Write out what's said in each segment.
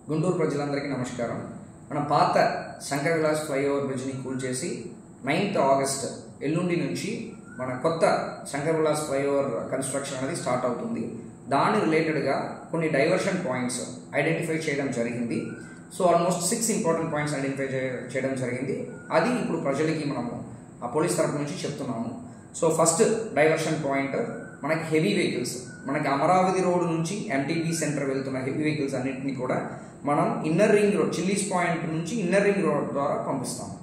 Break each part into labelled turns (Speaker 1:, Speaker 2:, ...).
Speaker 1: గుంటూరు ప్రజలందరికీ నమస్కారం. మన పాత శంకర్ విలాస్ ఫ్లైఓవర్ బ్రిడ్జ్ని కూల్చేసి 9th ఆగస్ట్ ఎల్లుండి నుంచి మన కొత్త శంకర్ విలాస్ ఫ్లైఓవర్ కన్స్ట్రక్షన్ అనేది స్టార్ట్ అవుతుంది. దాని రిలేటెడ్గా కొన్ని డైవర్షన్ పాయింట్స్ ఐడెంటిఫై చేయడం జరిగింది. So almost 6 important points identify చేయడం జరిగింది. అది ఇప్పుడు ప్రజలకి మనము ఆ పోలీస్ తరపు నుంచి చెప్తున్నాము. సో ఫస్ట్ డైవర్షన్ పాయింట్ మనకి హెవీ వెహికల్స్, మనకి అమరావతి రోడ్ నుంచి ఎంటీబీ సెంటర్ వెళ్తున్న హెవీ వెహికల్స్ అన్నింటినీ కూడా మనం inner ring road, chillies point నుంచి ఇన్నర్ రింగ్ రోడ్ ద్వారా పంపిస్తాము.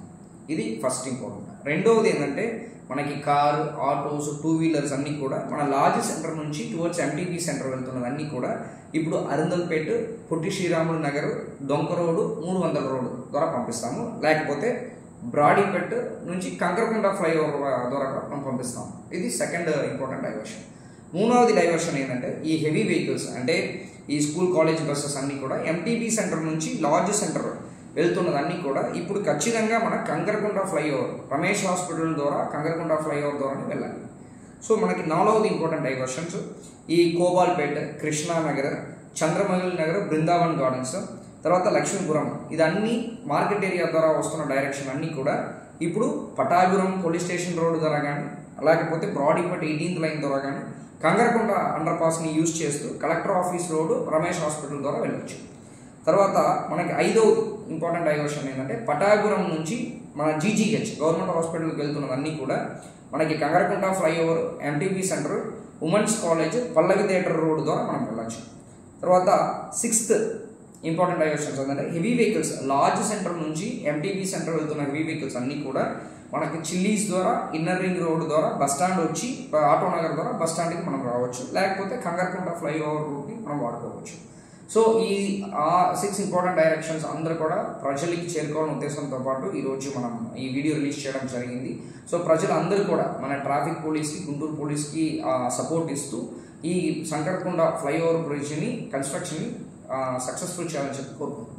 Speaker 1: ఇది ఫస్ట్ ఇంపార్టెంట్. రెండవది ఏంటంటే మనకి కారు, ఆటోస్, 2 వీలర్స్ అన్నీ కూడా మన లార్జ్ సెంటర్ నుంచి టువర్డ్స్ ఎంటీబీ సెంటర్ వెళ్తున్నదన్నీ కూడా ఇప్పుడు అరిందల్పేట, పొట్టి శ్రీరాములు నగర్, డొంక రోడ్డు, 300 రోడ్డు ద్వారా పంపిస్తాము. లేకపోతే బ్రాడీపేట్ నుంచి కంకరకొండ ఫ్లైఓవర్ ద్వారా మనం పంపిస్తాము. ఇది సెకండ్ ఇంపార్టెంట్ డైవర్షన్. మూడవది డైవర్షన్ ఏంటంటే ఈ హెవీ వెహికల్స్ అంటే ఈ స్కూల్ కాలేజ్ బస్సెస్ అన్నీ కూడా ఎంటీబీ సెంటర్ నుంచి లార్జ్ సెంటర్ వెళ్తున్నదన్నీ కూడా ఇప్పుడు ఖచ్చితంగా మన కంకరకొండ ఫ్లైఓవర్, రమేష్ హాస్పిటల్ ద్వారా కంకరకొండ ఫ్లైఓవర్ ద్వారానే వెళ్ళాలి. సో మనకి 4వది ఇంపార్టెంట్ డైవర్షన్స్ ఈ కోబాల్పేట, కృష్ణానగర్, చంద్రమౌళి నగర్, బృందావన్ గార్డెన్స్, తర్వాత లక్ష్మీపురం, ఇదన్నీ మార్కెట్ ఏరియా ద్వారా వస్తున్న డైరెక్షన్ అన్నీ కూడా ఇప్పుడు పటాపురం పోలీస్ స్టేషన్ రోడ్ ద్వారా కానీ లేకపోతే బ్రాడీపేట 18th లైన్ ద్వారా కానీ కంకరకొండ అండర్ పాస్ని యూజ్ చేస్తూ collector office road, Ramesh hospital ద్వారా వెళ్ళొచ్చు. తర్వాత మనకి 5వది ఇంపార్టెంట్ డైవర్షన్ ఏంటంటే పటాపురం నుంచి మన జీజీహెచ్ గవర్నమెంట్ హాస్పిటల్కి వెళ్తున్నవన్నీ కూడా మనకి Kankarakonda flyover, MTB centre, women's college, Pallavi theatre road ద్వారా మనం వెళ్ళచ్చు. తర్వాత 6th ఇంపార్టెంట్ డైవర్షన్స్ ఏంటంటే హెవీ వెహికల్స్, లార్జ్ సెంటర్ నుంచి ఎంటీబీ సెంటర్ వెళ్తున్న హెవీ వెహికల్స్ అన్నీ కూడా మనకి చిల్లీస్ ద్వారా ఇన్నర్ రింగ్ రోడ్ ద్వారా బస్టాండ్ వచ్చి ఆటోనగర్ ద్వారా బస్టాండ్కి మనం రావచ్చు, లేకపోతే కంకరకొండ ఫ్లైఓవర్ రూట్ని మనం వాడుకోవచ్చు. సో ఈ 6 ఇంపార్టెంట్ డైరెక్షన్స్ అందరూ కూడా ప్రజలకి చేరుకోవాలనే ఉద్దేశంతో పాటు ఈరోజు మనం ఈ వీడియో రిలీజ్ చేయడం జరిగింది. సో ప్రజలందరూ కూడా మన ట్రాఫిక్ పోలీస్కి, గుంటూరు పోలీస్కి సపోర్ట్ ఇస్తూ ఈ శంకరకొండ ఫ్లైఓవర్ బ్రిడ్జ్ని కన్స్ట్రక్షన్ని సక్సెస్ఫుల్ చేయాలని చెప్పి కోరుకుంటున్నాం.